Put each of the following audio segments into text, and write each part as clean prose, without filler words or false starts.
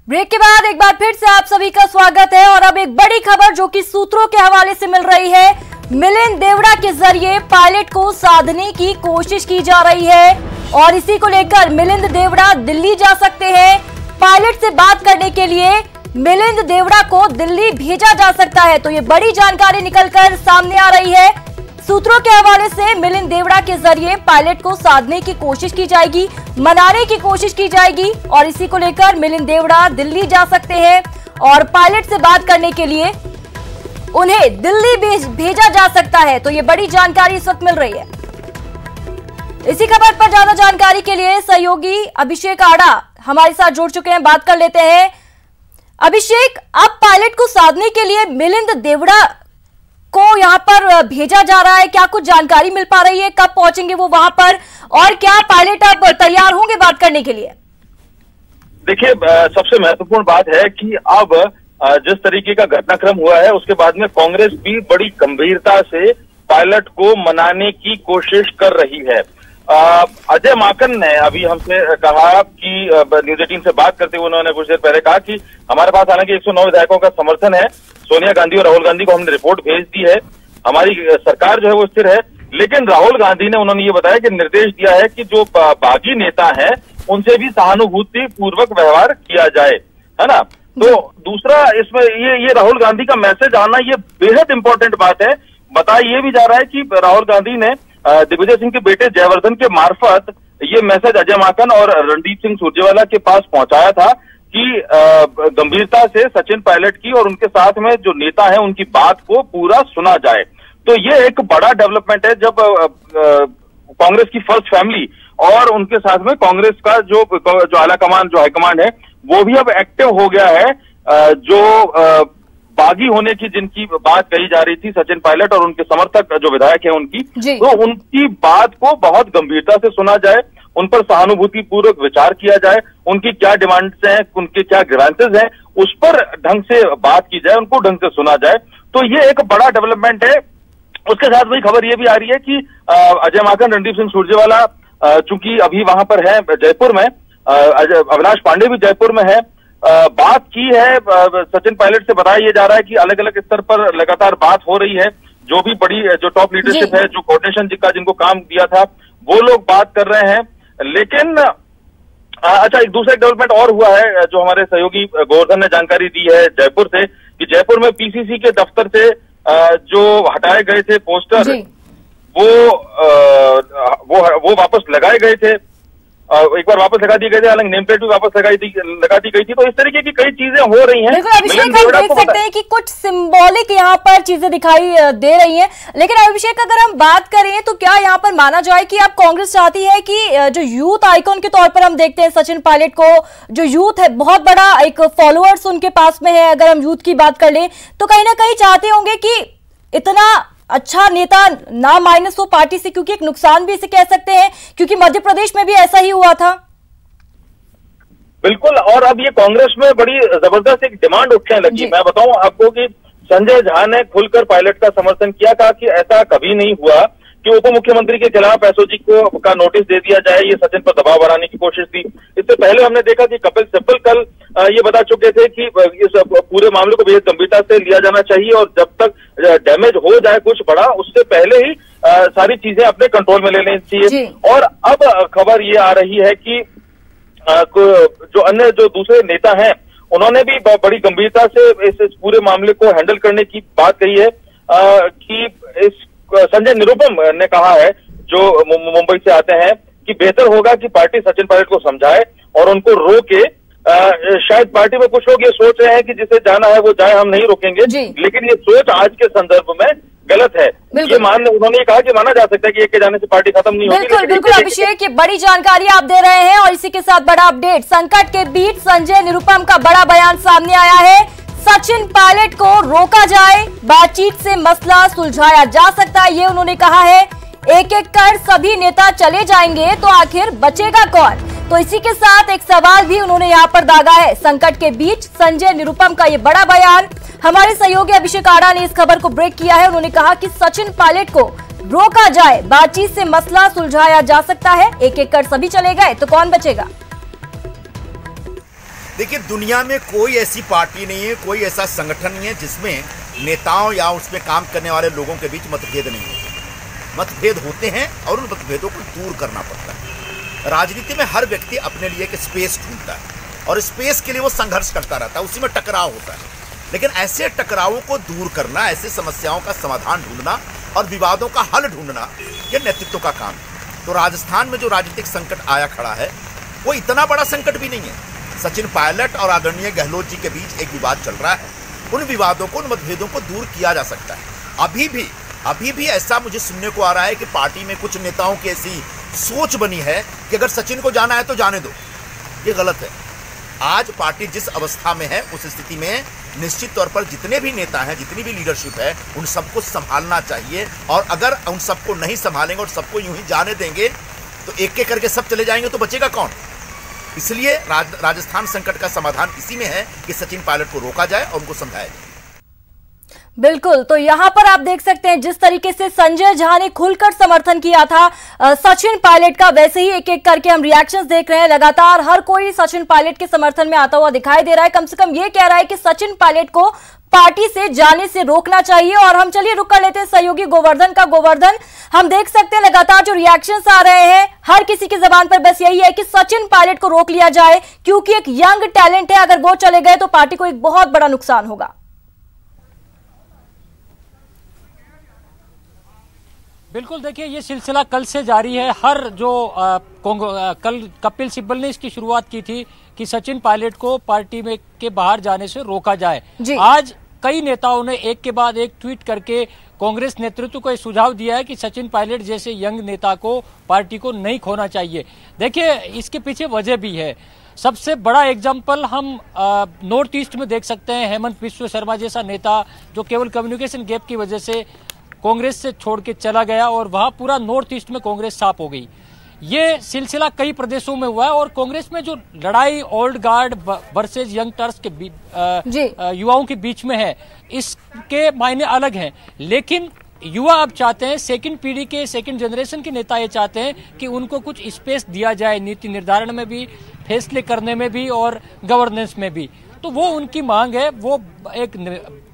Break के बाद एक बार फिर से आप सभी का स्वागत है और अब एक बड़ी खबर जो कि सूत्रों के हवाले से मिल रही है। मिलिंद देवड़ा के जरिए पायलट को साधने की कोशिश की जा रही है और इसी को लेकर मिलिंद देवड़ा दिल्ली जा सकते हैं। पायलट से बात करने के लिए मिलिंद देवड़ा को दिल्ली भेजा जा सकता है, तो ये बड़ी जानकारी निकलकर सामने आ रही है। सूत्रों के हवाले से मिलिंद देवड़ा के जरिए पायलट को साधने की कोशिश की जाएगी, मनाने की कोशिश की जाएगी और इसी को लेकर मिलिंद देवड़ा दिल्ली जा सकते हैं और पायलट से बात करने के लिए उन्हें दिल्ली भेजा जा सकता है। तो ये बड़ी जानकारी इस वक्त मिल रही है। इसी खबर पर ज्यादा जानकारी के लिए सहयोगी अभिषेक आड़ा हमारे साथ जुड़ चुके हैं, बात कर लेते हैं। अभिषेक, अब पायलट को साधने के लिए मिलिंद देवड़ा को यहां पर भेजा जा रहा है, क्या कुछ जानकारी मिल पा रही है? कब पहुंचेंगे वो वहां पर और क्या पायलट अब तैयार होंगे बात करने के लिए? देखिए, सबसे महत्वपूर्ण बात है कि अब जिस तरीके का घटनाक्रम हुआ है उसके बाद में कांग्रेस भी बड़ी गंभीरता से पायलट को मनाने की कोशिश कर रही है। अजय माकन ने अभी हमसे कहा कि न्यूज 18 से बात करते हुए उन्होंने कुछ देर पहले कहा कि हमारे पास हालांकि 109 विधायकों का समर्थन है, सोनिया गांधी और राहुल गांधी को हमने रिपोर्ट भेज दी है, हमारी सरकार जो है वो स्थिर है। लेकिन राहुल गांधी ने उन्होंने ये बताया कि निर्देश दिया है कि जो बागी नेता है उनसे भी सहानुभूति पूर्वक व्यवहार किया जाए, है ना। तो दूसरा इसमें ये राहुल गांधी का मैसेज आना ये बेहद इंपॉर्टेंट बात है। बताया ये भी जा रहा है कि राहुल गांधी ने दिग्विजय सिंह के बेटे जयवर्धन के मार्फत ये मैसेज अजय माकन और रणदीप सिंह सुरजेवाला के पास पहुंचाया था कि गंभीरता से सचिन पायलट की और उनके साथ में जो नेता है उनकी बात को पूरा सुना जाए। तो ये एक बड़ा डेवलपमेंट है जब कांग्रेस की फर्स्ट फैमिली और उनके साथ में कांग्रेस का जो आला कमान, जो हाईकमांड है वो भी अब एक्टिव हो गया है। जो बागी होने की जिनकी बात कही जा रही थी सचिन पायलट और उनके समर्थक जो विधायक है उनकी, तो उनकी बात को बहुत गंभीरता से सुना जाए, उन पर सहानुभूति पूर्वक विचार किया जाए, उनकी क्या डिमांड्स हैं, उनके क्या ग्रांटेज हैं, उस पर ढंग से बात की जाए, उनको ढंग से सुना जाए। तो ये एक बड़ा डेवलपमेंट है। उसके साथ वही खबर ये भी आ रही है कि अजय माकन, रणदीप सिंह सुरजेवाला चूंकि अभी वहां पर है जयपुर में, अविनाश पांडे भी जयपुर में है, बात की है सचिन पायलट से। बताया ये जा रहा है कि अलग अलग स्तर पर लगातार बात हो रही है। जो भी बड़ी जो टॉप लीडरशिप है, जो कोऑर्डिनेशन जिनको काम दिया था वो लोग बात कर रहे हैं। लेकिन अच्छा, एक दूसरा डेवलपमेंट और हुआ है जो हमारे सहयोगी गोवर्धन ने जानकारी दी है जयपुर से कि जयपुर में पीसीसी के दफ्तर से जो हटाए गए थे पोस्टर वो वापस लगाए गए थे, एक बार वापस लगा दिए गए थे, हालांकि नेम प्लेट भी वापस लगा दी गई थी। तो इस तरीके की कई चीजें हो रही हैं। बिल्कुल अभिषेक, हम देख सकते हैं कि कुछ सिंबॉलिक यहाँ पर चीजें दिखाई दे रही हैं। लेकिन अभिषेक, अगर हम बात करें तो क्या यहाँ पर माना जाए कि अब कांग्रेस चाहती है कि जो यूथ आइकॉन के तौर पर हम देखते हैं सचिन पायलट को, जो यूथ है बहुत बड़ा एक फॉलोअर्स उनके पास में है, अगर हम यूथ की बात कर लें तो कहीं ना कहीं चाहते होंगे कि इतना अच्छा नेता ना माइनस हो पार्टी से, क्योंकि एक नुकसान भी इसे कह सकते हैं, क्योंकि मध्य प्रदेश में भी ऐसा ही हुआ था। बिल्कुल, और अब ये कांग्रेस में बड़ी जबरदस्त एक डिमांड उठने लगी। मैं बताऊं आपको कि संजय झा ने खुलकर पायलट का समर्थन किया, कहा कि ऐसा कभी नहीं हुआ कि उप मुख्यमंत्री के खिलाफ एसओजी का नोटिस दे दिया जाए, ये सचिन पर दबाव बनाने की कोशिश थी। इससे पहले हमने देखा कि कपिल सिब्बल कल ये बता चुके थे कि इस पूरे मामले को बेहद गंभीरता से लिया जाना चाहिए और जब तक डैमेज हो जाए कुछ बड़ा, उससे पहले ही सारी चीजें अपने कंट्रोल में ले लेनी चाहिए। और अब खबर ये आ रही है कि जो अन्य जो दूसरे नेता हैं उन्होंने भी बड़ी गंभीरता से इस पूरे मामले को हैंडल करने की बात कही है कि इस संजय निरुपम ने कहा है जो मुंबई से आते हैं कि बेहतर होगा कि पार्टी सचिन पायलट को समझाए और उनको रोके। शायद पार्टी में कुछ लोग ये सोच रहे हैं कि जिसे जाना है वो जाए, हम नहीं रोकेंगे, लेकिन ये सोच आज के संदर्भ में गलत है। ये उन्होंने ये कहा कि माना जा सकता है कि एक के जाने से पार्टी खत्म नहीं होगी। बिल्कुल बिल्कुल अभिषेक, ये बड़ी जानकारी आप दे रहे हैं और इसी के साथ बड़ा अपडेट। संकट के बीच संजय निरुपम का बड़ा बयान सामने आया है। सचिन पायलट को रोका जाए, बातचीत से मसला सुलझाया जा सकता है, ये उन्होंने कहा है। एक एक कर सभी नेता चले जाएंगे तो आखिर बचेगा कौन? तो इसी के साथ एक सवाल भी उन्होंने यहाँ पर दागा है। संकट के बीच संजय निरुपम का ये बड़ा बयान। हमारे सहयोगी अभिषेक आड़ा ने इस खबर को ब्रेक किया है। उन्होंने कहा कि सचिन पायलट को रोका जाए, बातचीत से मसला सुलझाया जा सकता है। एक एक कर सभी चले गए तो कौन बचेगा? देखिए, दुनिया में कोई ऐसी पार्टी नहीं है, कोई ऐसा संगठन नहीं है जिसमें नेताओं या उसमें काम करने वाले लोगों के बीच मतभेद नहीं होते। मतभेद होते हैं और उन मतभेदों को दूर करना पड़ता है। राजनीति में हर व्यक्ति अपने लिए एक स्पेस ढूंढता है और स्पेस के लिए वो संघर्ष करता रहता है, उसी में टकराव होता है। लेकिन ऐसे टकरावों को दूर करना, ऐसे समस्याओं का समाधान ढूंढना और विवादों का हल ढूंढना, ये नेतृत्व का काम है। तो राजस्थान में जो राजनीतिक संकट आया खड़ा है वो इतना बड़ा संकट भी नहीं है। सचिन पायलट और आदरणीय गहलोत जी के बीच एक विवाद चल रहा है, उन विवादों को, उन मतभेदों को दूर किया जा सकता है। अभी भी ऐसा मुझे सुनने को आ रहा है कि पार्टी में कुछ नेताओं की ऐसी सोच बनी है कि अगर सचिन को जाना है तो जाने दो। ये गलत है। आज पार्टी जिस अवस्था में है उस स्थिति में निश्चित तौर पर जितने भी नेता हैं, जितनी भी लीडरशिप है, उन सबको संभालना चाहिए। और अगर उन सबको नहीं संभालेंगे और सबको यूं ही जाने देंगे तो एक एक करके सब चले जाएंगे तो बचेगा कौन। इसलिए राजस्थान संकट का समाधान इसी में है कि सचिन पायलट को रोका जाए और उनको समझाया जाए। बिल्कुल, तो यहां पर आप देख सकते हैं जिस तरीके से संजय झा ने खुलकर समर्थन किया था सचिन पायलट का, वैसे ही एक एक करके हम रिएक्शंस देख रहे हैं। लगातार हर कोई सचिन पायलट के समर्थन में आता हुआ दिखाई दे रहा है। कम से कम ये कह रहा है कि सचिन पायलट को पार्टी से जाने से रोकना चाहिए। और हम चलिए रुक कर लेते हैं सहयोगी गोवर्धन का। गोवर्धन, हम देख सकते हैं लगातार जो रिएक्शंस आ रहे हैं, हर किसी की जबान पर बस यही है कि सचिन पायलट को रोक लिया जाए, क्योंकि एक यंग टैलेंट है। अगर वो चले गए तो पार्टी को एक बहुत बड़ा नुकसान होगा। बिल्कुल, देखिए ये सिलसिला कल से जारी है। हर जो कल कपिल सिब्बल ने इसकी शुरुआत की थी कि सचिन पायलट को पार्टी में के बाहर जाने से रोका जाए। आज कई नेताओं ने एक के बाद एक ट्वीट करके कांग्रेस नेतृत्व को यह सुझाव दिया है कि सचिन पायलट जैसे यंग नेता को पार्टी को नहीं खोना चाहिए। देखिए, इसके पीछे वजह भी है। सबसे बड़ा एग्जाम्पल हम नॉर्थ ईस्ट में देख सकते हैं। हेमंत बिस्वा शर्मा जैसा नेता जो केवल कम्युनिकेशन गैप की वजह से कांग्रेस से छोड़ के चला गया और वहां पूरा नॉर्थ ईस्ट में कांग्रेस साफ हो गई। ये सिलसिला कई प्रदेशों में हुआ है और कांग्रेस में जो लड़ाई ओल्ड गार्ड वर्सेस यंगस्टर्स के युवाओं के बीच में है, इसके मायने अलग हैं। लेकिन युवा अब चाहते हैं, सेकंड पीढ़ी के, सेकंड जनरेशन के नेता ये चाहते हैं कि उनको कुछ स्पेस दिया जाए, नीति निर्धारण में भी, फैसले करने में भी और गवर्नेंस में भी। तो वो उनकी मांग है। वो एक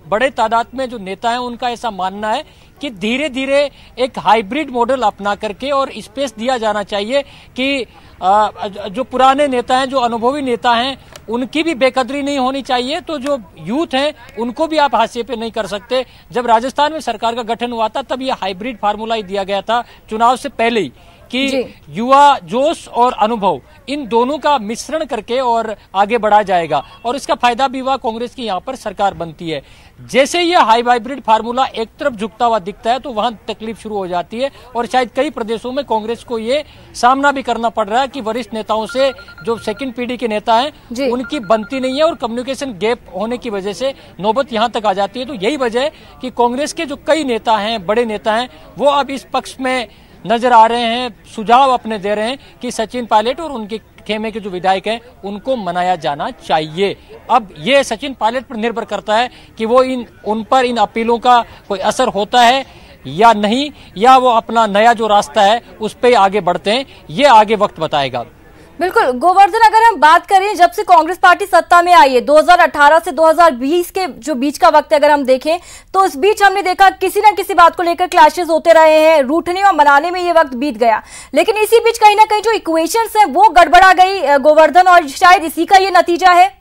बड़े तादाद में जो नेता हैं उनका ऐसा मानना है कि धीरे धीरे एक हाइब्रिड मॉडल अपना करके और स्पेस दिया जाना चाहिए कि जो पुराने नेता हैं, जो अनुभवी नेता हैं, उनकी भी बेकदरी नहीं होनी चाहिए। तो जो यूथ हैं उनको भी आप हाशिए पे नहीं कर सकते। जब राजस्थान में सरकार का गठन हुआ था तब ये हाइब्रिड फार्मूला ही दिया गया था चुनाव से पहले ही कि युवा जोश और अनुभव इन दोनों का मिश्रण करके और आगे बढ़ा जाएगा और इसका फायदा भी हुआ। कांग्रेस की यहाँ पर सरकार बनती है। जैसे ये हाइब्रिड फार्मूला एक तरफ झुकता हुआ दिखता है तो वहां तकलीफ शुरू हो जाती है और शायद कई प्रदेशों में कांग्रेस को ये सामना भी करना पड़ रहा है कि वरिष्ठ नेताओं से जो सेकंड पीढ़ी के नेता हैं उनकी बनती नहीं है और कम्युनिकेशन गैप होने की वजह से नौबत यहां तक आ जाती है। तो यही वजह है कि कांग्रेस के जो कई नेता हैं, बड़े नेता हैं, वो अब इस पक्ष में नजर आ रहे हैं, सुझाव अपने दे रहे हैं कि सचिन पायलट और उनके खेमे के जो विधायक हैं उनको मनाया जाना चाहिए। अब ये सचिन पायलट पर निर्भर करता है कि वो उन पर इन अपीलों का कोई असर होता है या नहीं, या वो अपना नया जो रास्ता है उस पर आगे बढ़ते हैं। ये आगे वक्त बताएगा। बिल्कुल गोवर्धन, अगर हम बात करें जब से कांग्रेस पार्टी सत्ता में आई है 2018 से 2020 के जो बीच का वक्त अगर हम देखें तो इस बीच हमने देखा किसी न किसी बात को लेकर क्लैशेस होते रहे हैं, रूठने और मनाने में ये वक्त बीत गया। लेकिन इसी बीच कहीं ना कहीं जो इक्वेशंस हैं वो गड़बड़ा गई गोवर्धन, और शायद इसी का ये नतीजा है।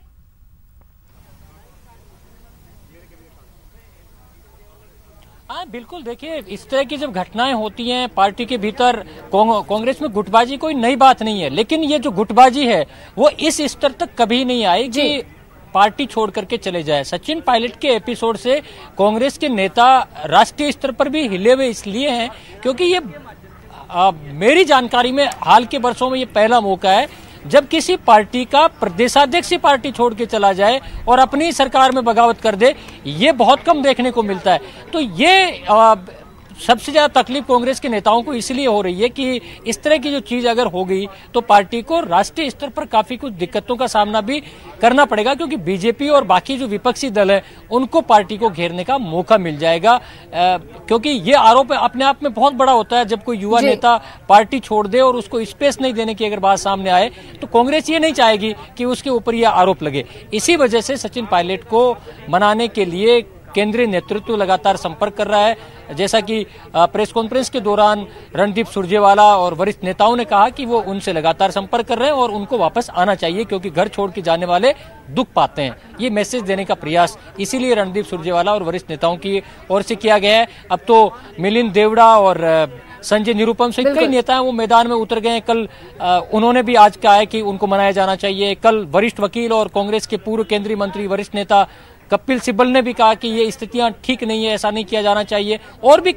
हाँ बिल्कुल, देखिए इस तरह की जब घटनाएं होती हैं पार्टी के भीतर, कांग्रेस में गुटबाजी कोई नई बात नहीं है, लेकिन ये जो गुटबाजी है वो इस स्तर तक कभी नहीं आई कि पार्टी छोड़ करके चले जाए। सचिन पायलट के एपिसोड से कांग्रेस के नेता राष्ट्रीय स्तर पर भी हिले हुए इसलिए हैं क्योंकि ये मेरी जानकारी में हाल के वर्षों में ये पहला मौका है जब किसी पार्टी का प्रदेशाध्यक्ष ही पार्टी छोड़ के चला जाए और अपनी सरकार में बगावत कर दे। ये बहुत कम देखने को मिलता है। तो ये सबसे ज्यादा तकलीफ कांग्रेस के नेताओं को इसलिए हो रही है कि इस तरह की जो चीज अगर हो गई तो पार्टी को राष्ट्रीय स्तर पर काफी कुछ दिक्कतों का सामना भी करना पड़ेगा, क्योंकि बीजेपी और बाकी जो विपक्षी दल है उनको पार्टी को घेरने का मौका मिल जाएगा। क्योंकि ये आरोप अपने आप में बहुत बड़ा होता है। जब कोई युवा नेता पार्टी छोड़ दे और उसको स्पेस नहीं देने की अगर बात सामने आए तो कांग्रेस ये नहीं चाहेगी कि उसके ऊपर यह आरोप लगे। इसी वजह से सचिन पायलट को मनाने के लिए केंद्रीय नेतृत्व लगातार संपर्क कर रहा है। जैसा कि प्रेस कॉन्फ्रेंस के दौरान रणदीप सुरजेवाला और वरिष्ठ नेताओं ने कहा कि वो उनसे लगातार संपर्क कर रहे हैं और उनको वापस आना चाहिए, क्योंकि घर छोड़ के जाने वाले दुख पाते हैं। ये मैसेज देने का प्रयास इसीलिए रणदीप सुरजेवाला और वरिष्ठ नेताओं की ओर से किया गया है। अब तो मिलिंद देवड़ा और संजय निरुपम सहित कई नेता हैं वो मैदान में उतर गए हैं। कल उन्होंने भी आज कहा है कि उनको मनाया जाना चाहिए। कल वरिष्ठ वकील और कांग्रेस के पूर्व केंद्रीय मंत्री वरिष्ठ नेता कपिल सिब्बल ने भी कहा कि ये स्थितियां ठीक नहीं है, ऐसा नहीं किया जाना चाहिए। और भी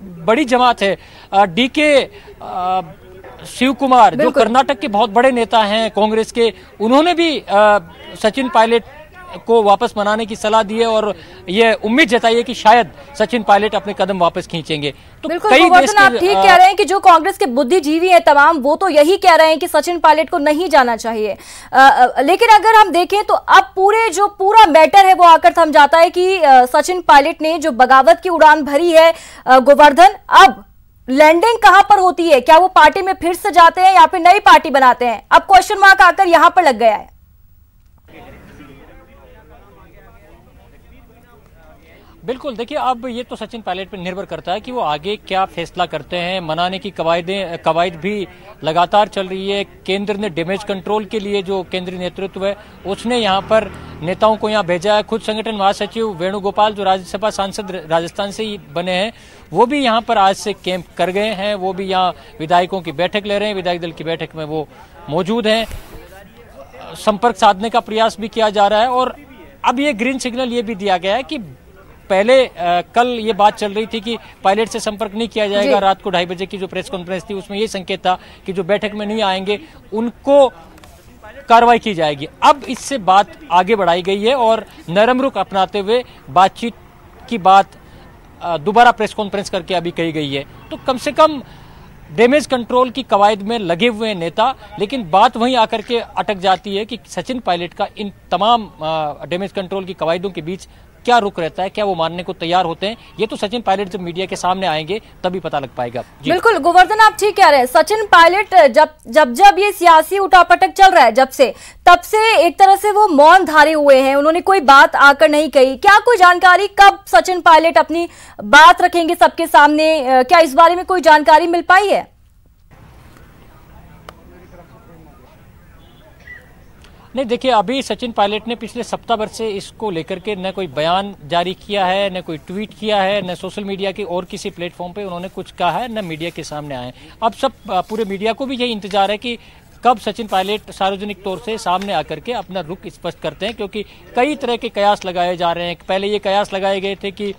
बड़ी जमात है, डीके शिव कुमार जो कर्नाटक के बहुत बड़े नेता हैं कांग्रेस के, उन्होंने भी सचिन पायलट को वापस मनाने की सलाह दी है और ये उम्मीद जताई है कि शायद सचिन पायलट अपने कदम वापस खींचेंगे। तो बिल्कुल गोवर्धन, आप ठीक कह रहे हैं कि जो कांग्रेस के बुद्धिजीवी हैं तमाम, वो तो यही कह रहे हैं कि सचिन पायलट को नहीं जाना चाहिए। लेकिन अगर हम देखें तो अब पूरा मैटर है वो आकर थम जाता है कि सचिन पायलट ने जो बगावत की उड़ान भरी है गोवर्धन, अब लैंडिंग कहां पर होती है? क्या वो पार्टी में फिर से जाते हैं या फिर नई पार्टी बनाते हैं? अब क्वेश्चन मार्क आकर यहां पर लग गया है। बिल्कुल, देखिए अब ये तो सचिन पायलट पर निर्भर करता है कि वो आगे क्या फैसला करते हैं। मनाने की कवायद भी लगातार चल रही है। केंद्र ने डैमेज कंट्रोल के लिए जो केंद्रीय नेतृत्व है उसने यहाँ पर नेताओं को यहाँ भेजा है। खुद संगठन महासचिव वेणुगोपाल जो राज्यसभा सांसद राजस्थान से ही बने हैं, वो भी यहाँ पर आज से कैंप कर गए हैं। वो भी यहाँ विधायकों की बैठक ले रहे हैं, विधायक दल की बैठक में वो मौजूद हैं। संपर्क साधने का प्रयास भी किया जा रहा है और अब ये ग्रीन सिग्नल ये भी दिया गया है कि पहले कल ये बात चल रही थी कि पायलट से संपर्क नहीं किया जाएगा। रात को 2:30 बजे की जो प्रेस कॉन्फ्रेंस थी उसमें ये संकेत था कि जो बैठक में नहीं आएंगे उनको कार्रवाई की जाएगी। अब इससे बात आगे बढ़ाई गई है और नरम रुख अपनाते हुए बातचीत की बात दोबारा प्रेस कॉन्फ्रेंस करके अभी कही गई है। तो कम से कम डैमेज कंट्रोल की कवायद में लगे हुए नेता, लेकिन बात वहीं आकर के अटक जाती है कि सचिन पायलट का इन तमाम डैमेज कंट्रोल की कवायदों के बीच क्या रुख रहता है, क्या वो मानने को तैयार होते हैं। ये तो सचिन पायलट जब मीडिया के सामने आएंगे तभी पता लग पाएगा। बिल्कुल गोवर्धन, आप ठीक कह रहे हैं। सचिन पायलट जब ये सियासी उठापटक चल रहा है तब से एक तरह से वो मौन धारे हुए हैं, उन्होंने कोई बात आकर नहीं कही। क्या कोई जानकारी कब सचिन पायलट अपनी बात रखेंगे सबके सामने? क्या इस बारे में कोई जानकारी मिल पाई है? नहीं, देखिए अभी सचिन पायलट ने पिछले सप्ताह भर से इसको लेकर के न कोई बयान जारी किया है, न कोई ट्वीट किया है, न सोशल मीडिया के और किसी प्लेटफॉर्म पे उन्होंने कुछ कहा है, न मीडिया के सामने आए। अब सब पूरे मीडिया को भी यही इंतजार है कि कब सचिन पायलट सार्वजनिक तौर से सामने आकर के अपना रुख स्पष्ट करते हैं, क्योंकि कई तरह के कयास लगाए जा रहे हैं। पहले ये कयास लगाए गए थे कि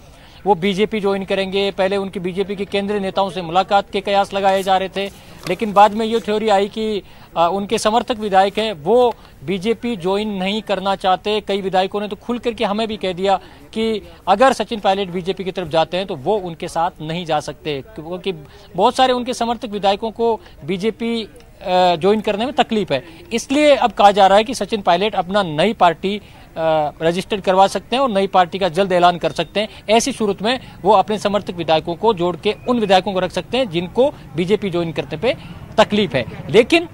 वो बीजेपी ज्वाइन करेंगे, पहले उनकी बीजेपी के केंद्रीय नेताओं से मुलाकात के कयास लगाए जा रहे थे, लेकिन बाद में ये थ्योरी आई कि उनके समर्थक विधायक हैं वो बीजेपी ज्वाइन नहीं करना चाहते। कई विधायकों ने तो खुल करके हमें भी कह दिया कि अगर सचिन पायलट बीजेपी की तरफ जाते हैं तो वो उनके साथ नहीं जा सकते, क्योंकि बहुत सारे उनके समर्थक विधायकों को बीजेपी ज्वाइन करने में तकलीफ है। इसलिए अब कहा जा रहा है कि सचिन पायलट अपना नई पार्टी रजिस्टर्ड करवा सकते हैं और नई पार्टी का जल्द ऐलान कर सकते हैं। ऐसी सूरत में वो अपने समर्थक विधायकों को जोड़ के उन विधायकों को रख सकते हैं जिनको बीजेपी ज्वाइन करने पे तकलीफ है। लेकिन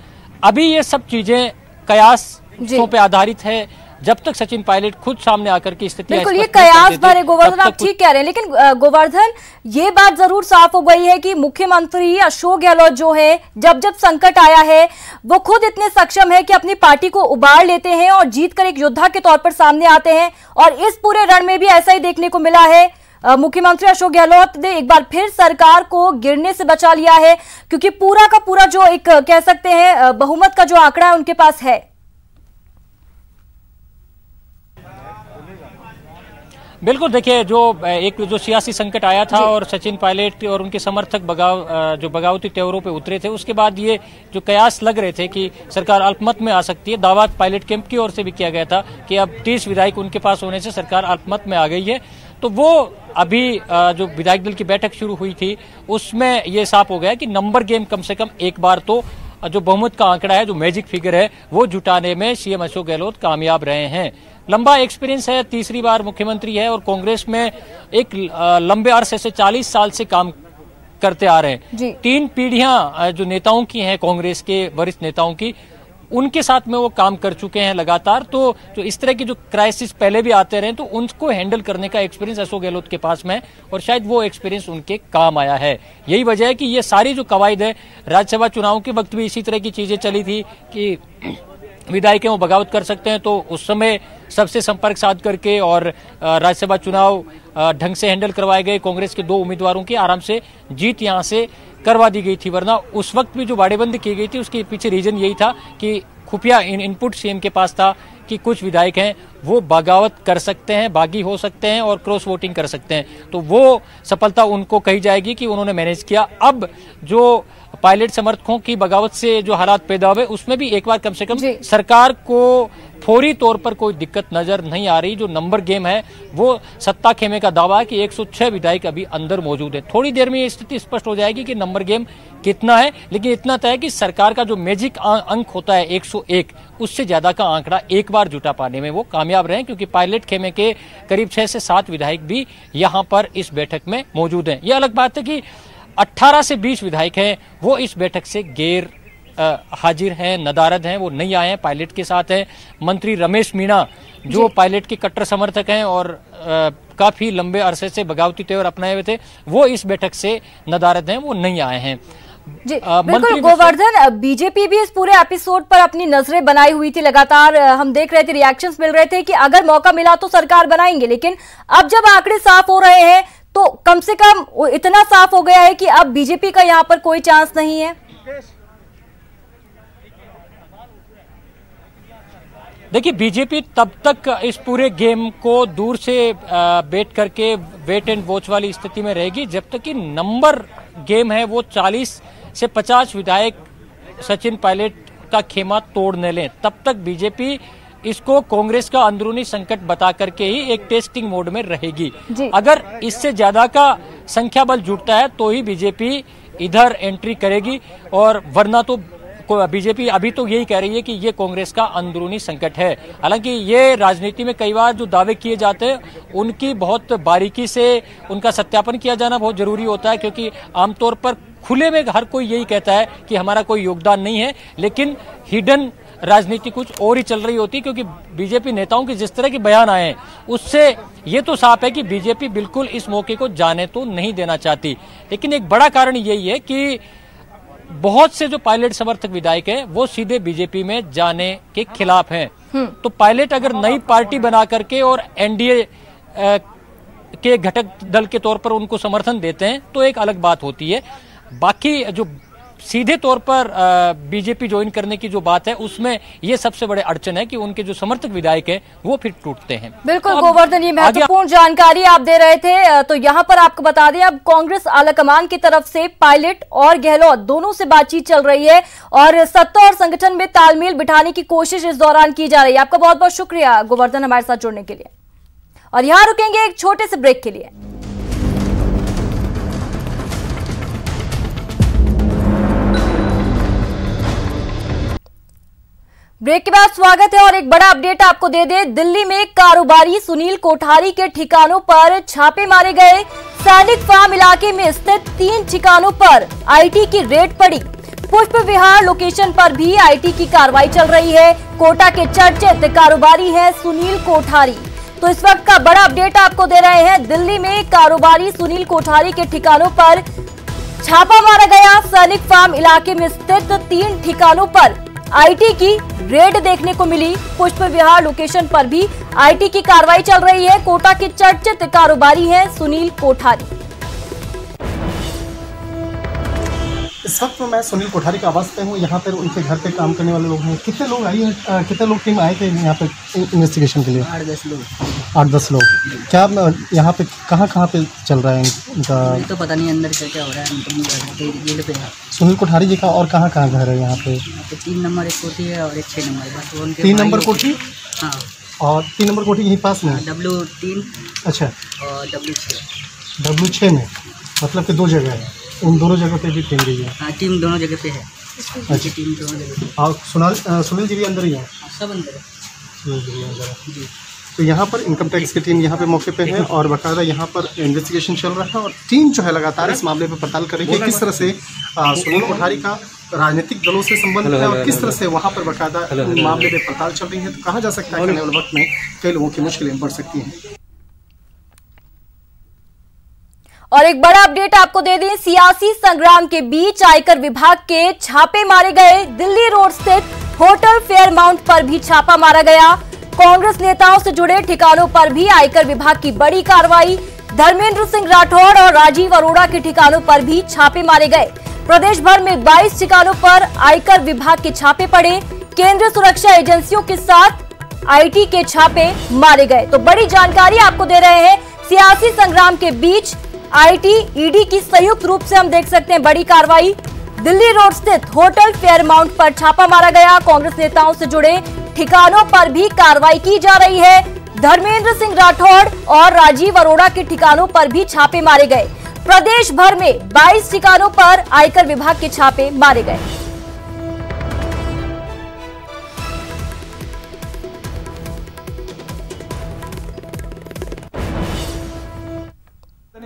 अभी ये सब चीजें कयासों पे आधारित है। जब तक सचिन पायलट खुद सामने आकर की स्थिति, बिल्कुल ये कयास भरे गोवर्धन, आप ठीक कह रहे हैं। लेकिन गोवर्धन, ये बात जरूर साफ हो गई है कि मुख्यमंत्री अशोक गहलोत जो है, जब संकट आया है वो खुद इतने सक्षम है कि अपनी पार्टी को उबार लेते हैं और जीतकर एक योद्धा के तौर पर सामने आते हैं। और इस पूरे रण में भी ऐसा ही देखने को मिला है। मुख्यमंत्री अशोक गहलोत ने एक बार फिर सरकार को गिरने से बचा लिया है, क्योंकि पूरा का पूरा जो एक कह सकते हैं बहुमत का जो आंकड़ा है उनके पास है। बिल्कुल, देखिए जो सियासी संकट आया था और सचिन पायलट और उनके समर्थक जो बगावती तेवरों पे उतरे थे, उसके बाद ये जो कयास लग रहे थे कि सरकार अल्पमत में आ सकती है। दावा पायलट कैंप की ओर से भी किया गया था कि अब 30 विधायक उनके पास होने से सरकार अल्पमत में आ गई है। तो वो अभी जो विधायक दल की बैठक शुरू हुई थी उसमें ये साफ हो गया कि नंबर गेम कम से कम एक बार तो जो बहुमत का आंकड़ा है, जो मैजिक फिगर है, वो जुटाने में सीएम अशोक गहलोत कामयाब रहे हैं। लंबा एक्सपीरियंस है, तीसरी बार मुख्यमंत्री है और कांग्रेस में एक लंबे अरसे से 40 साल से काम करते आ रहे हैं। 3 पीढ़ियां जो नेताओं की हैं, कांग्रेस के वरिष्ठ नेताओं की, उनके साथ में वो काम कर चुके हैं लगातार। तो जो इस तरह की जो क्राइसिस पहले भी आते रहे तो उनको हैंडल करने का एक्सपीरियंस अशोक गहलोत के पास में है और शायद वो एक्सपीरियंस उनके काम आया है। यही वजह है कि ये सारी जो कवायद है, राज्यसभा चुनाव के वक्त भी इसी तरह की चीजें चली थी कि विधायक वो बगावत कर सकते हैं, तो उस समय सबसे संपर्क साध करके और राज्यसभा चुनाव ढंग से हैंडल करवाए गए। कांग्रेस के 2 उम्मीदवारों की आराम से जीत यहां से करवा दी गई थी, वरना उस वक्त भी जो बाड़ेबंदी की गई थी उसके पीछे रीजन यही था कि खुफिया इनपुट सीएम के पास था कि कुछ विधायक हैं वो बगावत कर सकते हैं, बागी हो सकते हैं और क्रॉस वोटिंग कर सकते हैं। तो वो सफलता उनको कही जाएगी कि उन्होंने मैनेज किया। अब जो पायलट समर्थकों की बगावत से जो हालात पैदा हुए उसमें भी एक बार कम से कम सरकार को फौरी तौर पर कोई दिक्कत नजर नहीं आ रही। जो नंबर गेम है वो सत्ता खेमे का दावा है कि 106 विधायक अभी अंदर मौजूद है। थोड़ी देर में ये स्थिति स्पष्ट हो जाएगी कि नंबर गेम कितना है, लेकिन इतना तय है कि सरकार का जो मैजिक अंक होता है 101, उससे ज्यादा का आंकड़ा एक बार जुटा पाने में वो कामयाब रहे, क्योंकि पायलट खेमे के करीब 6 से 7 विधायक भी यहाँ पर इस बैठक में मौजूद हैं। यह अलग बात है कि 18 से 20 विधायक हैं वो इस बैठक से गैर हाजिर हैं, नदारद हैं, वो नहीं आए हैं, पायलट के साथ हैं। मंत्री रमेश मीणा जो पायलट के कट्टर समर्थक हैं और काफी लंबे अरसे से बगावती तेवर अपनाए हुए थे, वो इस बैठक से नदारद हैं, वो नहीं आए हैं। जी बिल्कुल गोवर्धन, बीजेपी भी इस पूरे एपिसोड पर अपनी नजरें बनाई हुई थी। लगातार हम देख रहे थे, रिएक्शंस मिल रहे थे कि अगर मौका मिला तो सरकार बनाएंगे, लेकिन अब जब आंकड़े साफ हो रहे हैं तो कम से कम इतना साफ हो गया है कि अब बीजेपी का यहाँ पर कोई चांस नहीं है। देखिए, बीजेपी तब तक इस पूरे गेम को दूर से बैठ करके वेट एंड वॉच वाली स्थिति में रहेगी जब तक कि नंबर गेम है वो 40 से 50 विधायक सचिन पायलट का खेमा तोड़ न लें। तब तक बीजेपी इसको कांग्रेस का अंदरूनी संकट बता करके ही एक टेस्टिंग मोड में रहेगी। अगर इससे ज्यादा का संख्या बल जुटता है तो ही बीजेपी इधर एंट्री करेगी, और वरना तो बीजेपी अभी तो यही कह रही है कि ये कांग्रेस का अंदरूनी संकट है। हालांकि ये राजनीति में कई बार जो दावे किए जाते हैं उनकी बहुत बारीकी से उनका सत्यापन किया जाना बहुत जरूरी होता है, क्योंकि आमतौर पर खुले में हर कोई यही कहता है कि हमारा कोई योगदान नहीं है, लेकिन हिडन राजनीति कुछ और ही चल रही होती है। क्योंकि बीजेपी नेताओं के जिस तरह के बयान आए हैं उससे ये तो साफ है कि बीजेपी बिल्कुल इस मौके को जाने तो नहीं देना चाहती। लेकिन एक बड़ा कारण यही है कि बहुत से जो पायलट समर्थक विधायक हैं वो सीधे बीजेपी में जाने के खिलाफ हैं। तो पायलट अगर नई पार्टी बना करके और एनडीए के घटक दल के तौर पर उनको समर्थन देते हैं तो एक अलग बात होती है। बाकी जो सीधे तौर पर बीजेपी ज्वाइन करने की जो बात है उसमें ये सबसे बड़े अड़चन है कि उनके जो समर्थक विधायक हैं वो फिर टूटते हैं। बिल्कुल गोवर्धन, ये महत्वपूर्ण जानकारी आप दे रहे थे। तो यहाँ पर आपको बता दें, अब कांग्रेस आलाकमान की तरफ से पायलट और गहलोत दोनों से बातचीत चल रही है और सत्ता और संगठन में तालमेल बिठाने की कोशिश इस दौरान की जा रही है। आपका बहुत बहुत शुक्रिया गोवर्धन हमारे साथ जुड़ने के लिए। और यहाँ रुकेंगे एक छोटे से ब्रेक के लिए। ब्रेक के बाद स्वागत है और एक बड़ा अपडेट आपको दे दे। दिल्ली में कारोबारी सुनील कोठारी के ठिकानों पर छापे मारे गए। सैनिक फार्म इलाके में स्थित 3 ठिकानों पर आईटी की रेड पड़ी। पुष्प विहार लोकेशन पर भी आईटी की कार्रवाई चल रही है। कोटा के चर्चित कारोबारी है सुनील कोठारी। तो इस वक्त का बड़ा अपडेट आपको दे रहे हैं। दिल्ली में कारोबारी सुनील कोठारी के ठिकानों पर छापा मारा गया। सैनिक फार्म इलाके में स्थित 3 ठिकानों पर आईटी की रेड देखने को मिली। पुष्प विहार लोकेशन पर भी आईटी की कार्रवाई चल रही है। कोटा के चर्चित कारोबारी हैं सुनील कोठारी। इस वक्त मैं सुनील कोठारी के आवास पे हूँ। यहाँ पर उनके घर पे काम करने वाले लोग हैं। कितने लोग आए हैं, कितने लोग टीम आए थे यहाँ पे इन्वेस्टिगेशन के लिए? 8-10 लोग। 8-10 लोग। क्या यहाँ पे कहाँ पे चल रहा है इनका? तो पता नहीं अंदर क्या हो रहा है। जेल पे सुनील कोठारी जी का और कहाँ घर है यहाँ पे? 3 नंबर एक कोठी है और एक 6 नंबर। बस 3 नंबर कोठी हाँ और 3 नंबर कोठी यहीं पास में है? W3 अच्छा, और W6। W6 में, मतलब कि 2 जगह है, इन दोनों जगह पे भी टीम गई है? हाँ, टीम दोनों जगह पे है। अच्छा, टीम दोनों जगह पे। और सुनील जी भी अंदर ही है? सब अंदर है। सुनील जी भी अंदर है जी। तो यहाँ पर इनकम टैक्स की टीम यहाँ पे मौके पे है और बाकायदा यहाँ पर इन्वेस्टिगेशन चल रहा है और टीम जो है लगातार इस मामले पर पड़ताल कर रही है किस तरह से सुनील कोठारी का राजनीतिक दलों से संबंध है और किस तरह से वहाँ पर बाकायदा मामले में पड़ताल चल रही है। तो कहा जा सकता है कि आने वाले वक्त में कई लोगों की मुश्किलें बढ़ सकती हैं। और एक बड़ा अपडेट आपको दे दें, सियासी संग्राम के बीच आयकर विभाग के छापे मारे गए। दिल्ली रोड स्थित होटल फेयरमाउंट पर भी छापा मारा गया। कांग्रेस नेताओं से जुड़े ठिकानों पर भी आयकर विभाग की बड़ी कार्रवाई। धर्मेंद्र सिंह राठौड़ और राजीव अरोड़ा के ठिकानों पर भी छापे मारे गए। प्रदेश भर में 22 ठिकानों पर आयकर विभाग के छापे पड़े। केंद्रीय सुरक्षा एजेंसियों के साथ आईटी के छापे मारे गए। तो बड़ी जानकारी आपको दे रहे हैं, सियासी संग्राम के बीच आईटी ईडी की संयुक्त रूप से हम देख सकते हैं बड़ी कार्रवाई। दिल्ली रोड स्थित होटल फेयरमाउंट पर छापा मारा गया। कांग्रेस नेताओं से जुड़े ठिकानों पर भी कार्रवाई की जा रही है। धर्मेंद्र सिंह राठौड़ और राजीव अरोड़ा के ठिकानों पर भी छापे मारे गए। प्रदेश भर में 22 ठिकानों पर आयकर विभाग के छापे मारे गए।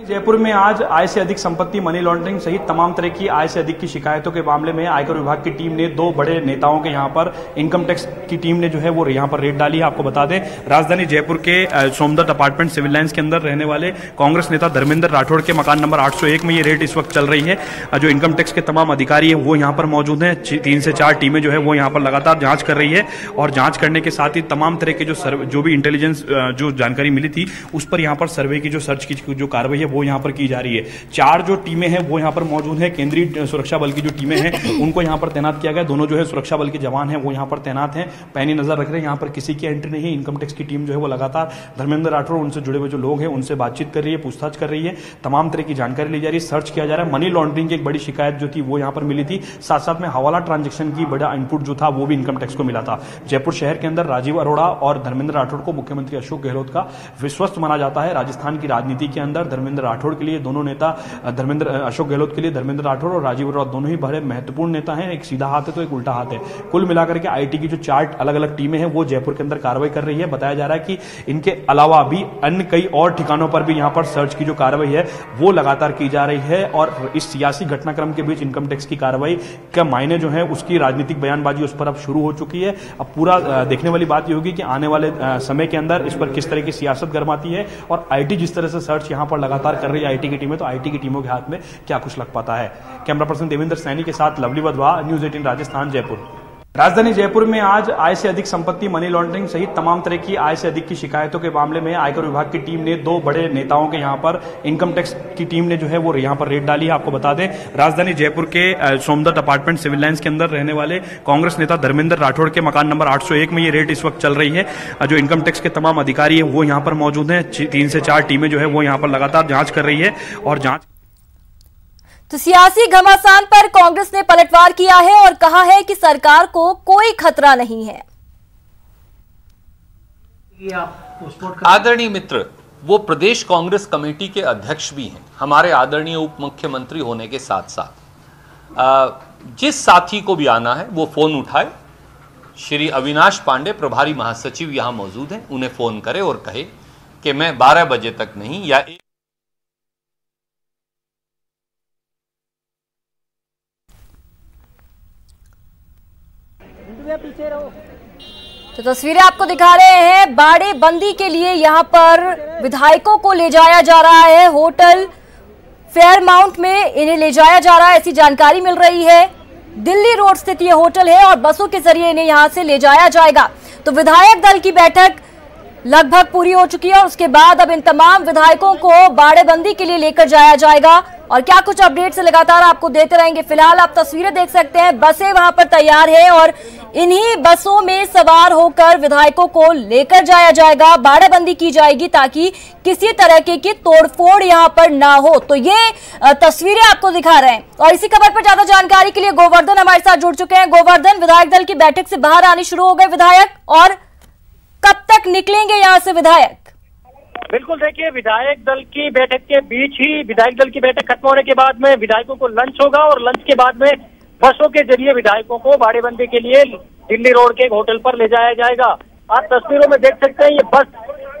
जयपुर में आज आय से अधिक संपत्ति, मनी लॉन्ड्रिंग सहित तमाम तरह की आय से अधिक की शिकायतों के मामले में आयकर विभाग की टीम ने 2 बड़े नेताओं के यहां पर इनकम टैक्स की टीम ने जो है वो यहां पर रेड डाली है। आपको बता दें, राजधानी जयपुर के सोमदत्त अपार्टमेंट सिविल लाइंस के अंदर रहने वाले कांग्रेस नेता धर्मेंद्र राठौड़ के मकान नंबर 801 में ये रेड इस वक्त चल रही है। जो इनकम टैक्स के तमाम अधिकारी है वो यहाँ पर मौजूद है। 3 से 4 टीमें जो है वो यहाँ पर लगातार जांच कर रही है और जांच करने के साथ ही तमाम तरह के जो भी इंटेलिजेंस जो जानकारी मिली थी उस पर यहाँ पर सर्वे की जो सर्च की जो कार्रवाई है वो यहाँ पर की जा रही है। 4 जो टीमें हैं वो यहाँ पर मौजूद है। केंद्रीय सुरक्षा बल की जो टीमें हैं उनको यहाँ पर तैनात किया गया। दोनों जो है सुरक्षा बल के जवान हैं वो यहाँ पर तैनात हैं, पैनी नजर रख रहे हैं। यहाँ पर किसी की एंट्री नहीं है। इनकम टैक्स की टीम जो है वो लगातार धर्मेंद्र राठौड़ उनसे जुड़े हुए जो लोग हैं उनसे बातचीत कर रही है, पूछताछ कर रही है, तमाम तरह की जानकारी ली जा रही है, सर्च किया जा रहा है। मनी लॉन्ड्रिंग की एक बड़ी शिकायत जो थी वो यहाँ पर मिली थी, साथ साथ में हवाला ट्रांजेक्शन की बड़ा इनपुट जो था वो भी इनकम टैक्स को मिला था। जयपुर शहर के अंदर राजीव अरोड़ा और धर्मेंद्र राठौड़ को मुख्यमंत्री अशोक गहलोत का विश्वस्त माना जाता है। राजस्थान की राजनीति के अंदर धर्मेंद्र राठौड़ के लिए दोनों नेता अशोक गहलोत के लिए धर्मेंद्र राठौड़ और राजीव अरोड़ा दोनों ही बड़े महत्वपूर्ण नेता हैं। एक सीधा हाथ है तो एक उल्टा हाथ है। कुल मिलाकर के आईटी की जो 4 अलग अलग टीमें हैं वो जयपुर के अंदर कार्रवाई कर रही है। बताया जा रहा है कि इनके अलावा भी अन्य कई और ठिकानों पर भी यहां पर सर्च की जो कार्रवाई है वो लगातार की जा रही है। और इस सियासी घटनाक्रम के बीच इनकम टैक्स की कार्रवाई का मायने जो है उसकी राजनीतिक बयानबाजी उस पर अब शुरू हो चुकी है। अब पूरा देखने वाली बात यह होगी कि आने वाले समय के अंदर इस पर किस तरह की सियासत गरमाती है और आईटी जिस तरह से सर्च यहां पर लगातार कर रही है आईटी की टीमें, तो आईटी की टीमों के हाथ में क्या कुछ लग पाता है। कैमरा पर्सन देवेंद्र सैनी के साथ लवली वधवा, न्यूज 18 राजस्थान, जयपुर। राजधानी जयपुर में आज आय से अधिक संपत्ति, मनी लॉन्ड्रिंग सहित तमाम तरह की आय से अधिक की शिकायतों के मामले में आयकर विभाग की टीम ने 2 बड़े नेताओं के यहाँ पर इनकम टैक्स की टीम ने जो है वो यहाँ पर रेड डाली है। आपको बता दें, राजधानी जयपुर के सोमदत्त अपार्टमेंट सिविल लाइंस के अंदर रहने वाले कांग्रेस नेता धर्मेंद्र राठौड़ के मकान नंबर 801 में ये रेड इस वक्त चल रही है। जो इनकम टैक्स के तमाम अधिकारी है वो यहाँ पर मौजूद है। 3 से 4 टीमें जो है वो यहाँ पर लगातार जांच कर रही है और जांच। तो सियासी घमासान पर कांग्रेस ने पलटवार किया है और कहा है कि सरकार को कोई खतरा नहीं है। आदरणीय मित्र, वो प्रदेश कांग्रेस कमेटी के अध्यक्ष भी हैं, हमारे आदरणीय उप मुख्यमंत्री होने के साथ साथ जिस साथी को भी आना है वो फोन उठाए। श्री अविनाश पांडे प्रभारी महासचिव यहां मौजूद हैं, उन्हें फोन करे और कहे कि मैं 12 बजे तक नहीं या पीछे रहो। तो तस्वीरें आपको दिखा रहे हैं, बाड़े बंदी के लिए यहां पर विधायकों को ले जाया जा रहा है। होटल फेयरमाउंट में इन्हें ले जाया जा रहा है, ऐसी जानकारी मिल रही है। दिल्ली रोड स्थित ये होटल है और बसों के जरिए इन्हें यहां से ले जाया जाएगा। तो विधायक दल की बैठक लगभग पूरी हो चुकी है और उसके बाद अब इन तमाम विधायकों को बाड़ेबंदी के लिए लेकर जाया जाएगा और क्या कुछ अपडेट से लगातार आपको देते रहेंगे। फिलहाल आप तस्वीरें देख सकते हैं, बसें वहां पर तैयार है और इन्हीं बसों में सवार होकर विधायकों को लेकर जाया जाएगा, बाड़ेबंदी की जाएगी ताकि किसी तरह की तोड़फोड़ यहां पर ना हो। तो ये तस्वीरें आपको दिखा रहे हैं और इसी खबर पर ज्यादा जानकारी के लिए गोवर्धन हमारे साथ जुड़ चुके हैं। गोवर्धन, विधायक दल की बैठक से बाहर आने शुरू हो गए विधायक और कब तक निकलेंगे यहाँ से विधायक? बिल्कुल, देखिए विधायक दल की बैठक के बीच ही विधायक दल की बैठक खत्म होने के बाद में विधायकों को लंच होगा और लंच के बाद में बसों के जरिए विधायकों को बाड़ेबंदी के लिए दिल्ली रोड के एक होटल पर ले जाया जाएगा। आप तस्वीरों में देख सकते हैं, ये बस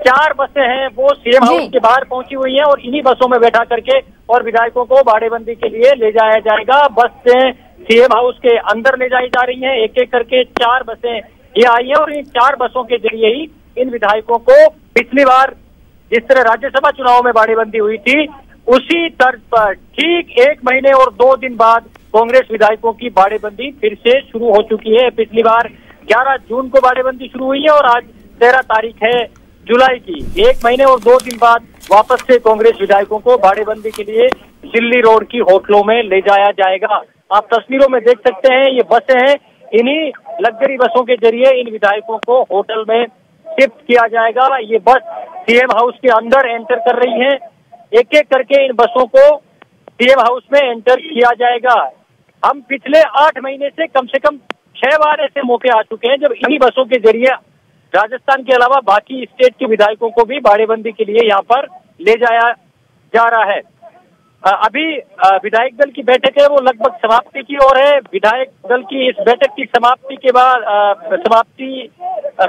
4 बसें हैं वो सीएम हाउस के बाहर पहुंची हुई हैं और इन्हीं बसों में बैठा करके और विधायकों को बाड़ेबंदी के लिए ले जाया जाएगा। बस से सीएम हाउस के अंदर ले जाई जा रही हैं, एक एक करके 4 बसें ये आई हैं और इन 4 बसों के जरिए ही इन विधायकों को पिछली बार जिस तरह राज्यसभा चुनाव में बाड़ेबंदी हुई थी उसी तर्ज पर ठीक 1 महीने और 2 दिन बाद कांग्रेस विधायकों की बाड़ेबंदी फिर से शुरू हो चुकी है। पिछली बार 11 जून को बाड़ेबंदी शुरू हुई है और आज 13 तारीख है जुलाई की। 1 महीने और 2 दिन बाद वापस से कांग्रेस विधायकों को बाड़ेबंदी के लिए दिल्ली रोड की होटलों में ले जाया जाएगा। आप तस्वीरों में देख सकते हैं, ये बसें हैं, इन्हीं लग्जरी बसों के जरिए इन विधायकों को होटल में शिफ्ट किया जाएगा। ये बस सीएम हाउस के अंदर एंटर कर रही है, एक एक करके इन बसों को सीएम हाउस में एंटर किया जाएगा। हम पिछले 8 महीने से कम 6 बार ऐसे मौके आ चुके हैं जब इन्हीं बसों के जरिए राजस्थान के अलावा बाकी स्टेट के विधायकों को भी बाड़ेबंदी के लिए यहाँ पर ले जाया जा रहा है। अभी विधायक दल की बैठक है वो लगभग समाप्ति की ओर है। विधायक दल की इस बैठक की समाप्ति के बाद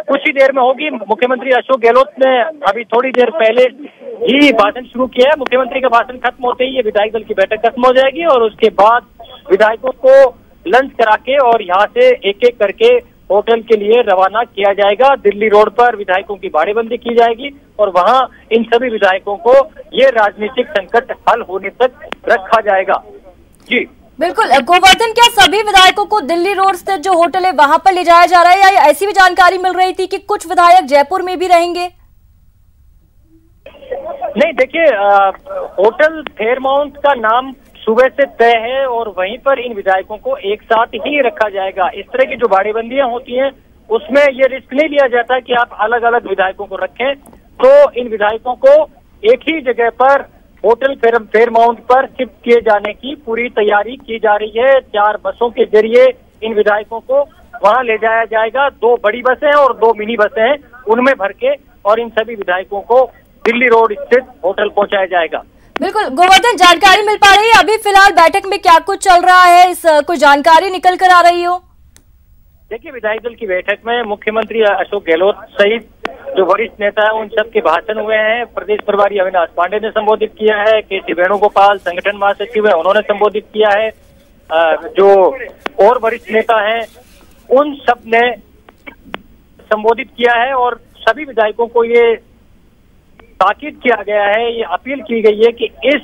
कुछ ही देर में होगी। मुख्यमंत्री अशोक गहलोत ने अभी थोड़ी देर पहले ही भाषण शुरू किया है। मुख्यमंत्री का भाषण खत्म होते ही ये विधायक दल की बैठक खत्म हो जाएगी और उसके बाद विधायकों को लंच करा के और यहाँ से एक एक करके होटल के लिए रवाना किया जाएगा। दिल्ली रोड पर विधायकों की बाड़ेबंदी की जाएगी और वहाँ इन सभी विधायकों को ये राजनीतिक संकट हल होने तक रखा जाएगा। जी बिल्कुल गोवर्धन, क्या सभी विधायकों को दिल्ली रोड स्थित जो होटल है वहां पर ले जाया जा रहा है या ऐसी भी जानकारी मिल रही थी कि कुछ विधायक जयपुर में भी रहेंगे? नहीं, देखिए होटल फेयरमाउंट का नाम सुबह से तय है और वहीं पर इन विधायकों को एक साथ ही रखा जाएगा। इस तरह की जो बाड़ेबंदियां होती हैं उसमें ये रिस्क नहीं लिया जाता कि आप अलग अलग विधायकों को रखें, तो इन विधायकों को एक ही जगह पर होटल फेयरमाउंट पर शिफ्ट किए जाने की पूरी तैयारी की जा रही है। 4 बसों के जरिए इन विधायकों को वहां ले जाया जाएगा। 2 बड़ी बसें और 2 मिनी बसें हैं, उनमें भर के और इन सभी विधायकों को दिल्ली रोड स्थित होटल पहुंचाया जाएगा। बिल्कुल गोवर्धन, जानकारी मिल पा रही है अभी फिलहाल बैठक में क्या कुछ चल रहा है, इस कोई जानकारी निकल कर आ रही हो? देखिए विधायक दल की बैठक में मुख्यमंत्री अशोक गहलोत सहित जो वरिष्ठ नेता है उन सबके भाषण हुए हैं। प्रदेश प्रभारी अविनाश पांडे ने संबोधित किया है, के वेणुगोपाल संगठन महासचिव है उन्होंने संबोधित किया है, जो और वरिष्ठ नेता हैं उन सब ने संबोधित किया है और सभी विधायकों को ये ताकीद किया गया है, ये अपील की गई है कि इस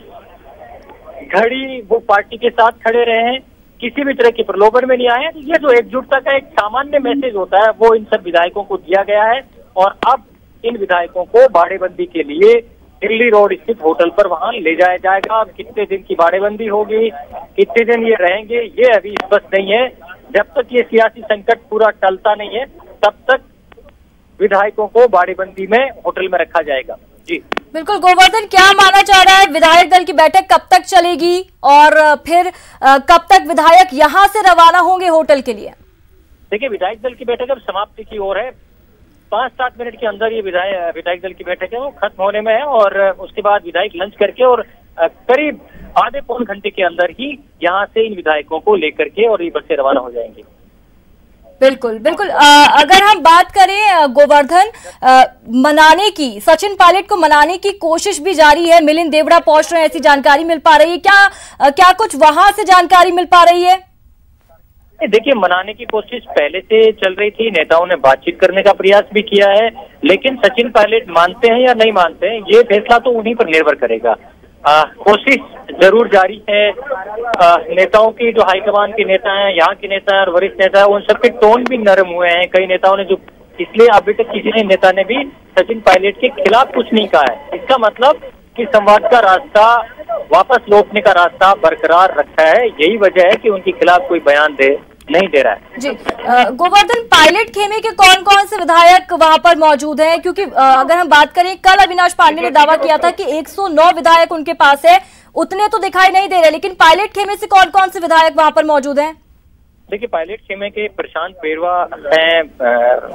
घड़ी वो पार्टी के साथ खड़े रहे, किसी भी तरह की प्रलोभन में नहीं आए। ये जो एकजुटता का एक सामान्य मैसेज होता है वो इन सब विधायकों को दिया गया है और अब इन विधायकों को बाड़ेबंदी के लिए दिल्ली रोड स्थित होटल पर वहां ले जाया जाएगा। अब कितने दिन की बाड़ेबंदी होगी, कितने दिन ये रहेंगे, ये अभी स्पष्ट नहीं है। जब तक ये सियासी संकट पूरा टलता नहीं है तब तक विधायकों को बाड़ेबंदी में होटल में रखा जाएगा। जी बिल्कुल गोवर्धन, क्या माना जा रहा है विधायक दल की बैठक कब तक चलेगी और फिर कब तक विधायक यहां से रवाना होंगे होटल के लिए? देखिए विधायक दल की बैठक अब समाप्ति की ओर है। 5-7 मिनट के अंदर ये विधायक दल की बैठक है वो खत्म होने में है और उसके बाद विधायक लंच करके और करीब आधे पौन घंटे के अंदर ही यहाँ से इन विधायकों को लेकर के और ये बसें रवाना हो जाएंगी। बिल्कुल बिल्कुल। अगर हम बात करें गोवर्धन, मनाने की, सचिन पायलट को मनाने की कोशिश भी जारी है, मिलिंद देवड़ा पहुंच रहे हैं ऐसी जानकारी मिल पा रही है, क्या कुछ वहां से जानकारी मिल पा रही है? देखिए मनाने की कोशिश पहले से चल रही थी, नेताओं ने बातचीत करने का प्रयास भी किया है, लेकिन सचिन पायलट मानते हैं या नहीं मानते हैं ये फैसला तो उन्हीं पर निर्भर करेगा। कोशिश जरूर जारी है। नेताओं की जो हाईकमान के नेता हैं, यहाँ के नेता और वरिष्ठ नेता है, उन सबके टोन भी नरम हुए हैं। कई नेताओं ने जो, इसलिए अभी तक किसी नेता ने भी सचिन पायलट के खिलाफ कुछ नहीं कहा है। इसका मतलब कि संवाद का रास्ता, वापस लौटने का रास्ता बरकरार रखा है। यही वजह है कि उनके खिलाफ कोई बयान नहीं दे रहा है। जी गोवर्धन, पायलट खेमे के कौन कौन से विधायक वहां पर मौजूद हैं? क्योंकि अगर हम बात करें, कल अविनाश पांडे ने दावा किया था कि 109 विधायक उनके पास है, उतने तो दिखाई नहीं दे रहे, लेकिन पायलट खेमे से कौन कौन से विधायक वहां पर मौजूद हैं? देखिए पायलट खेमे के प्रशांत पेरवा हैं,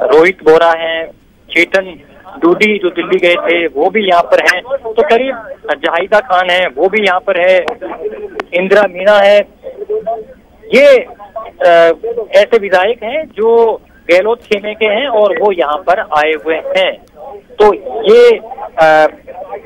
रोहित बोरा हैं, चेतन डूडी जो दिल्ली गए थे वो भी यहाँ पर हैं, तो करीब जाहिदा खान है वो भी यहाँ पर है, इंदिरा मीणा है। ये ऐसे विधायक हैं जो गहलोत खेमे के हैं और वो यहाँ पर आए हुए हैं। तो ये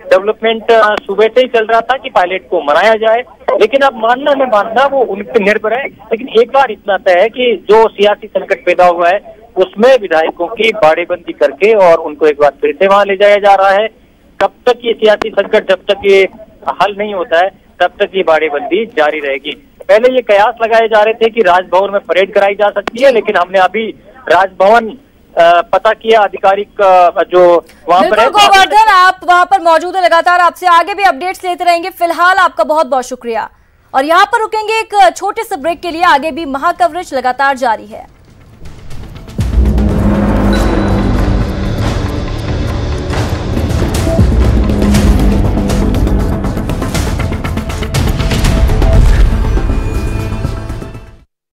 डेवलपमेंट सुबह से ही चल रहा था कि पायलट को मनाया जाए, लेकिन अब मानना न मानना वो उन पर निर्भर है। लेकिन एक बार इतना तय है कि जो सियासी संकट पैदा हुआ है उसमें विधायकों की बाड़ेबंदी करके और उनको एक बार फिर से वहां ले जाया जा रहा है। कब तक ये सियासी संकट, जब तक ये हल नहीं होता है तब तक ये बाड़ेबंदी जारी रहेगी। पहले ये कयास लगाए जा रहे थे कि राजभवन में परेड कराई जा सकती है, लेकिन हमने अभी राजभवन पता किया आधिकारिक जो वहां पर है। गोवर्धन, आप वहां पर मौजूद है, लगातार आपसे आगे भी अपडेट्स लेते रहेंगे। फिलहाल आपका बहुत बहुत शुक्रिया और यहाँ पर रुकेंगे एक छोटे से ब्रेक के लिए, आगे भी महाकवरेज लगातार जारी है।